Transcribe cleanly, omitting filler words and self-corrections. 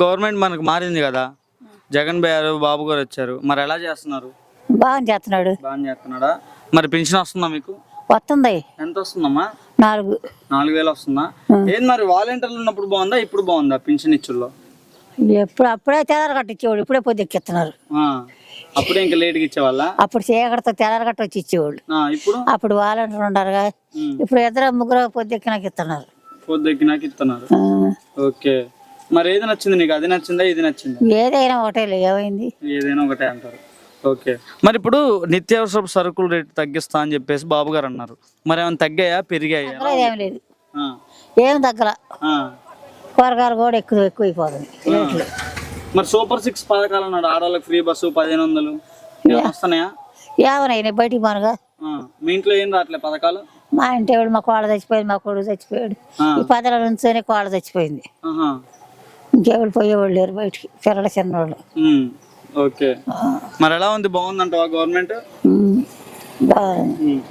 Government మనకు మారింది కదా, జగన్ గారు బాబు గారు వచ్చారు, మరి ఎలా చేస్తున్నారు? బాగా చేస్తున్నాడు. బాగా చేస్తున్నాడా? మరి పెన్షన్ వస్తుందా మీకు? వస్తుంది. ఎంత వస్తుందమ్మా? 4,000 వస్తుందా? ఏం మరి వాలంటీర్లు ఉన్నప్పుడు బాగుందా, ఇప్పుడు బాగుందా పెన్షన్ ఇచ్చుల్లో? అప్పుడే తెల్లారి గట్ట ఇచ్చేవాళ్ళు, ఇప్పుడే పొద్దు ఎక్కిస్తున్నారు. అప్పుడే ఇంకా లేట్గా ఇచ్చేవాళ్ళ? అప్పుడు చీకటితో తెల్లారి గట్ట వచ్చి ఇచ్చేవాళ్ళు. ఇప్పుడు అప్పుడు వాలంటీర్ ఉండారుగా, ఇప్పుడు 2-3 పొద్దు ఎక్కినాక ఇస్తున్నారు. పొద్దు ఎక్కినాక ఇస్తున్నారు. ఓకే, మరి ఏది నచ్చింది నీకు? అది నచ్చిందా, ఇది నచ్చిందా? ఏదైనా ఒకటే, ఏమైంది? ఏదైనా ఒకటే అంటారు. ఓకే, మరి ఇప్పుడు నిత్యావసర సరుకుల రేటు తగ్గిస్తా అని చెప్పేసి బాబు గారు అన్నారు, మరి ఏమైనా తగ్గాయా, పెరిగాయా? ఏం లేదు, ఏం తగ్గల. కూరగాయలు కూడా ఎక్కువైపోతుంది రేట్లు. మరి సూపర్ 6 పథకాలు అన్నాడు, ఆడవాళ్ళకి ఫ్రీ బస్సు 1500 వస్తున్నాయా? ఏమన్నా బయటికి మనగా. మీ ఇంట్లో ఏం రావట్లే పథకాలు? మా ఇంటి వాడు, మా కోళ్ళ చచ్చిపోయింది, మా కొడుకు చచ్చిపోయాడు. ఈ 10 నుంచోనే కోళ్ళ చచ్చిపోయింది. ఇంకెవరు పోయేవాళ్ళు లేరు బయటికి, పిల్లలు చిన్నవాళ్ళు. ఓకే, మరి ఎలా ఉంది? బాగుందంటావా గవర్నమెంట్? బాగుంది.